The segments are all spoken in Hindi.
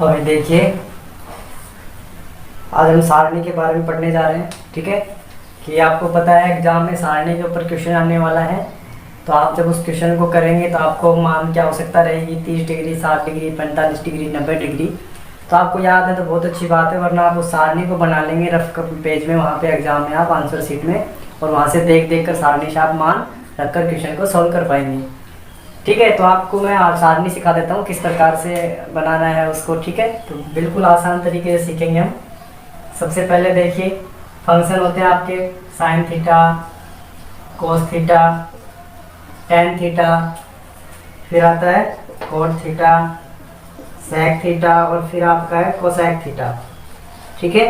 और देखिए आज हम सारणी के बारे में पढ़ने जा रहे हैं। ठीक है, कि आपको पता है एग्जाम में सारणी के ऊपर क्वेश्चन आने वाला है। तो आप जब उस क्वेश्चन को करेंगे तो आपको मान की आवश्यकता रहेगी 30 डिग्री, 60 डिग्री, 45 डिग्री, 90 डिग्री। तो आपको याद है तो बहुत अच्छी बात है, वरना आप उस सारणी को बना लेंगे रफ पेज में, वहाँ पे एग्जाम में आप आंसर शीट में, और वहाँ से देख देख कर सारणी से आप मान रखकर क्वेश्चन को सॉल्व कर पाएंगे। ठीक है, तो आपको मैं सारणी सिखा देता हूँ किस प्रकार से बनाना है उसको। ठीक है, तो बिल्कुल आसान तरीके से सीखेंगे हम। सबसे पहले देखिए फंक्शन होते हैं आपके sine theta, cos theta, tan theta, फिर आता है कोट थीटा, सेक थीटा, और फिर आपका है कोसेक थीटा। ठीक है,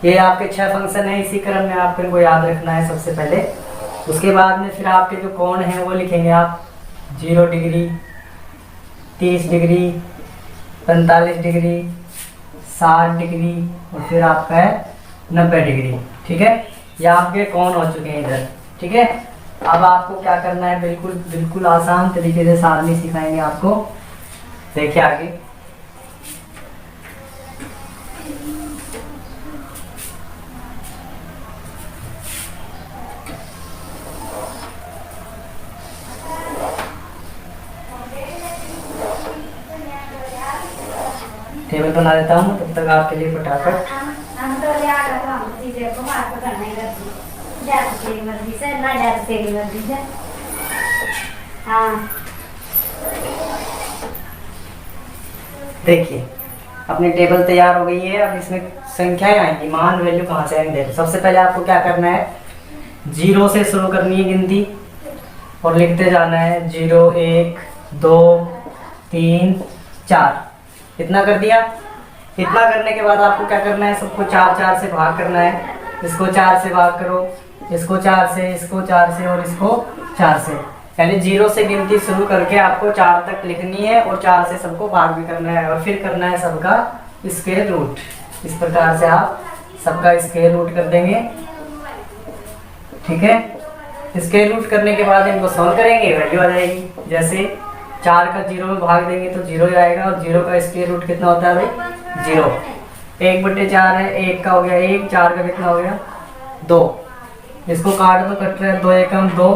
ये आपके 6 फंक्शन है। इसी क्रम में आपको इनको याद रखना है सबसे पहले। उसके बाद में फिर आपके जो कोण हैं वो लिखेंगे आप 0 डिग्री, 30 डिग्री, 45 डिग्री, 60 डिग्री, और फिर आपका है 90 डिग्री। ठीक है, ये आपके कोण हो चुके हैं इधर। ठीक है, अब आपको क्या करना है, बिल्कुल बिल्कुल आसान तरीके से सारणी सिखाएंगे आपको। देखिए आगे टेबल बना देता हूँ, तब तक आपके लिए फटाफट। देखिए अपनी टेबल तैयार हो गई है। अब इसमें संख्याएं आएंगी, मान वैल्यू कहाँ से आएंगे। सबसे पहले आपको क्या करना है, 0 से शुरू करनी है गिनती और लिखते जाना है 0, 1, 2, 3, 4। इतना कर दिया। इतना करने के बाद आपको क्या करना है, सबको 4 से भाग करना है। इसको 4 से भाग करो, इसको 4 से, इसको 4 से, और इसको 4 से। यानी 0 से गिनती शुरू करके आपको 4 तक लिखनी है और 4 से सबको भाग भी करना है, और फिर करना है सबका स्क्वायर रूट। इस प्रकार से आप सबका स्क्वायर रूट कर देंगे। ठीक है, स्क्वायर रूट करने के बाद इनको सॉल्व करेंगे, वैल्यू आ जाएगी। जैसे 4 का 0 में भाग देंगे तो 0 ही आएगा, और 0 का स्क्वायर रूट कितना होता है भाई, 0। 1/4 है, 1 का हो गया 1, 4 का कितना हो गया 2। इसको काट दो, कट रहा है 2 एकम 2,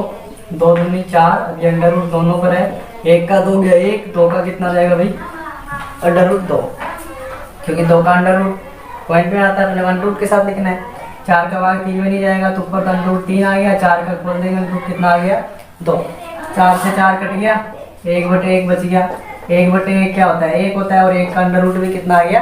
2 दूनी 4, अभी अंडर रूट दोनों पर है। 1 का 2 गया 1, 2 का कितना जाएगा भाई अंडर रूट 2, क्योंकि 2 का अंडर रूट पॉइंट में आता है, मैंने वन रूट के साथ लिखना है। 4 का भाग 3 में नहीं जाएगा तो ऊपर का अंडर रूट 3 आ गया, 4 का खोल देंगे अंडर रूट कितना आ गया 2। 4 से 4 कट गया, 1/1 बच गया। 1/1 क्या होता है, 1 होता है, और 1 का अंडर रूट भी कितना आ गया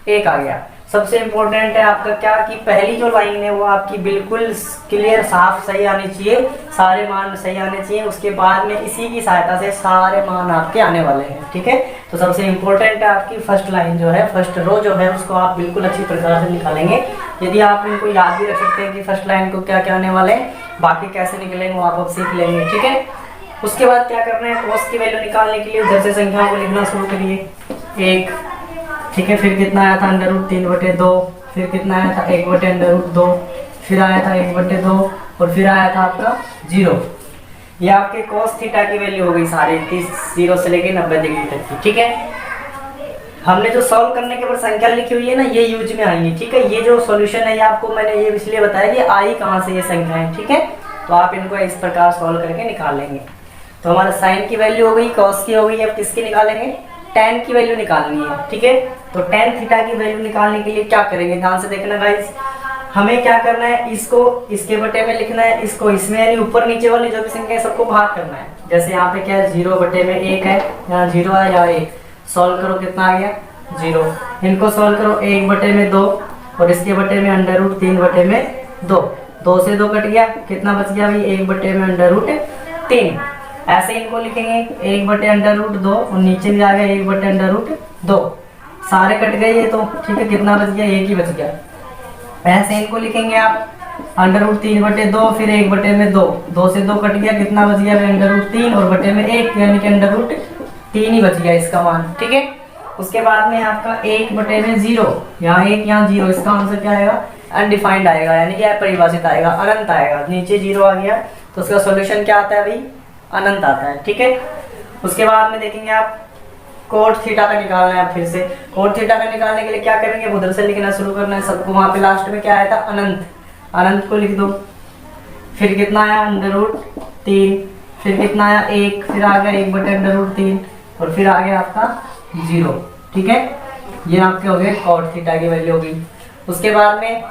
1 आ गया। सबसे इम्पोर्टेंट है आपका क्या, कि पहली जो लाइन है वो आपकी बिल्कुल क्लियर साफ सही आनी चाहिए, सारे मान सही आने चाहिए। उसके बाद में इसी की सहायता से सारे मान आपके आने वाले हैं। ठीक है, तो सबसे इम्पोर्टेंट है आपकी फर्स्ट लाइन जो है, फर्स्ट रो जो है, उसको आप बिल्कुल अच्छी प्रकार से निकालेंगे। यदि आप इनको याद भी रख सकते हैं कि फर्स्ट लाइन को क्या क्या आने वाले हैं, बाकी कैसे निकलेंगे वो आप अब सीख लेंगे। ठीक है, उसके बाद क्या करना है, कोस की वैल्यू निकालने के लिए उधर से संख्याओं को लिखना शुरू करिए। 1, ठीक है, फिर कितना आया था अंडर रूट 3/2, फिर कितना आया था 1/√2, फिर आया था 1/2, और फिर आया था आपका 0। ये आपके कोस थीटा की वैल्यू हो गई सारी 0 से लेके 90 डिग्री तक की। ठीक है, हमने जो सॉल्व करने के बाद संख्या लिखी हुई है ना, ये यूज में आएंगी। ठीक है, ये जो सॉल्यूशन है ये आपको मैंने ये इसलिए बताया कि आई कहाँ से ये संख्या है। ठीक है, तो आप इनको इस प्रकार सॉल्व करके निकाल लेंगे। तो हमारा साइन की वैल्यू हो गई, कॉस की हो गई, अब किसकी निकालेंगे, टेन की वैल्यू निकालनी है। ठीक है, तो टेन थीटा की वैल्यू निकालने के लिए क्या करेंगे, ध्यान से देखना गाइस। हमें क्या करना है, इसको इसके बटे में लिखना है, इसको इसमें, यानी ऊपर नीचे वाली जो भी संख्या है सबको भाग करना है। जैसे यहाँ पे क्या है 0/1 है, यहाँ 0 है, यहाँ 1। सॉल्व करो कितना आ गया 0। इनको सॉल्व करो 1/2, और इसके बटे में अंडर रूट 3/2। 2 से 2 कट गया, कितना बच गया भाई 1/√3। ऐसे इनको लिखेंगे 1/√2, और नीचे भी आ गया 1/√2। सारे कट गए ये तो। ठीक है, कितना बच गया, 1 ही बच गया। ऐसे इनको लिखेंगे आप √3/2, फिर 1/2। 2 से 2 कट गया, कितना बच गया √3, और बटे में 1, यानी कि √3 ही बच गया इसका मान। ठीक है, उसके बाद में आपका 1/0, यहाँ 1 यहाँ 0, इसका आंसर क्या आएगा, अनडिफाइंड आएगा, यानी कि अपरिभाषित आएगा, अनंत आएगा। नीचे 0 आ गया तो उसका सॉल्यूशन क्या आता है भाई, अनंत आता है। ठीक है, उसके बाद में देखेंगे आप कोट थीटा का निकालना है। फिर से कोट थीटा का निकालने के लिए क्या करेंगे, उधर से लिखना शुरू करना है सबको। वहां पे लास्ट में क्या आया था, अनंत, अनंत को लिख दो। फिर कितना आया, √3, फिर कितना आया 1, फिर आ गया 1/√3 और फिर आ गया आपका 0। ठीक है, ये आपके हो गए कॉट थीटा की वैल्यू होगी। उसके बाद में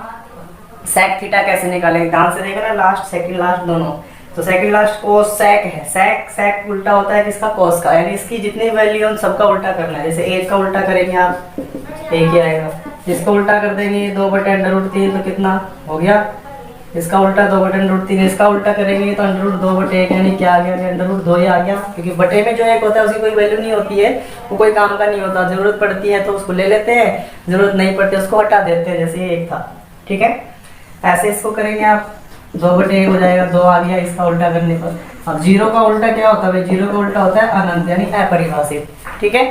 सेक थीटा कैसे निकालेंगे, ध्यान से देखना, लास्ट सेकंड लास्ट दोनों। तो सेकंड लास्ट कोस सेक है, सेक सेक उल्टा होता है किसका, कोस का, यानी इसकी जितनी वैल्यू है उन सबका उल्टा करना है। जैसे 1 का उल्टा करेंगे आप 1 ही आएगा, इसको उल्टा कर देंगे 2/√3 तो कितना हो गया, इसका उल्टा 2/√3, इसका उल्टा करेंगे तो √2/1 यानी क्या आ गया, √2 ही आ गया। क्योंकि बटे में जो 1 होता है उसकी कोई वैल्यू नहीं होती है, वो कोई काम का नहीं होता, जरूरत पड़ती है तो उसको ले लेते हैं, जरूरत नहीं पड़ती उसको हटा देते हैं, जैसे ये 1 था। ठीक है, ऐसे इसको करेंगे आप, 2/1 हो जाएगा, 2 आ गया इसका उल्टा करने पर। अब 0 का उल्टा क्या होता है, 0 का उल्टा होता है अनंत यानी अपरिभाषित। ठीक है,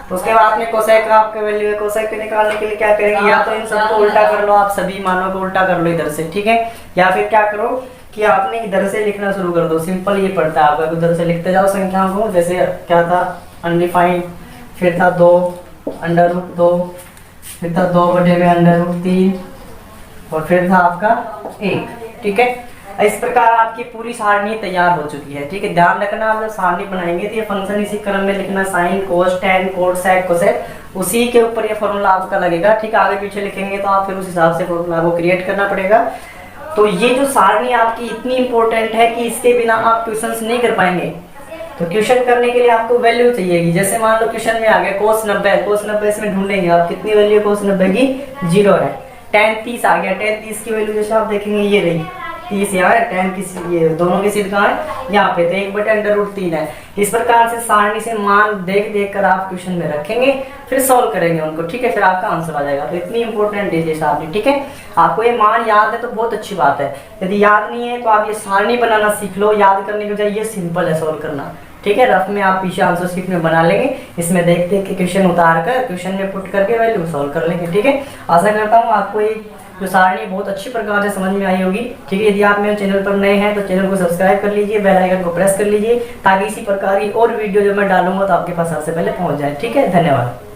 तो उसके बाद में कोसेक का आपके वैल्यू है, कोसेक के निकालने के लिए क्या करेंगे, या तो इन सबको उल्टा कर लो, आप सभी मानों को उल्टा कर लो इधर से। ठीक है, या फिर क्या करो कि आपने इधर से लिखना शुरू कर दो, सिंपल ये पड़ता है आपका, उधर से लिखते जाओ संख्याओं को। जैसे क्या था, अनडिफाइंड, फिर था 2, √2, फिर था 2/√3 और फिर था आपका 1। ठीक है, इस प्रकार आपकी पूरी सारणी तैयार हो चुकी है। ठीक है, ध्यान रखना, आप जब सारणी बनाएंगे तो ये फंक्शन इसी क्रम में लिखना, साइन, कोस, टैन, कोट, सेक, कोसेक, उसी के ऊपर ये फॉर्मूला आपका लगेगा। ठीक है, आगे पीछे लिखेंगे तो आप फिर उस हिसाब से फॉर्मूला को क्रिएट करना पड़ेगा। तो ये जो सारणी आपकी इतनी इंपॉर्टेंट है कि इसके बिना आप क्वेश्चन नहीं कर पाएंगे। तो क्वेश्चन करने के लिए आपको वैल्यू चाहिएगी। जैसे मान लो क्वेश्चन में आ गया कोस 90, कोस 90 इसमें ढूंढेंगे आप, कितनी वैल्यू कोस 90 की, 0 है। टैन 30 आ गया, टैन 30 की वैल्यू जैसे आप देखेंगे ये रही 30 यहाँ है, टैन की ये दोनों की सीध कहाँ है, यहाँ पे, तो 1/√3 है। इस प्रकार से सारणी से मान देख देख कर आप क्वेश्चन में रखेंगे, फिर सॉल्व करेंगे उनको। ठीक है, फिर आपका आंसर आ जाएगा। तो इतनी इंपॉर्टेंट है ये सारणी। ठीक है, आपको ये मान याद है तो बहुत अच्छी बात है, यदि याद नहीं है तो आप ये सारणी बनाना सीख लो, याद करने के बजाय ये सिंपल है सॉल्व करना। ठीक है, रफ में आप पीछे आंसर शीट में बना लेंगे, इसमें देख देख के क्वेश्चन उतार कर क्वेश्चन में पुट करके वैल्यू सॉल्व कर लेंगे। ठीक है, आशा करता हूँ आपको ये जो सारणी बहुत अच्छी प्रकार से समझ में आई होगी। ठीक है, यदि आप मेरे चैनल पर नए हैं तो चैनल को सब्सक्राइब कर लीजिए, बेल आइकन को प्रेस कर लीजिए, ताकि इसी प्रकार की और वीडियो जो मैं डालूंगा तो आपके पास सबसे पहले पहुंच जाए। ठीक है, धन्यवाद।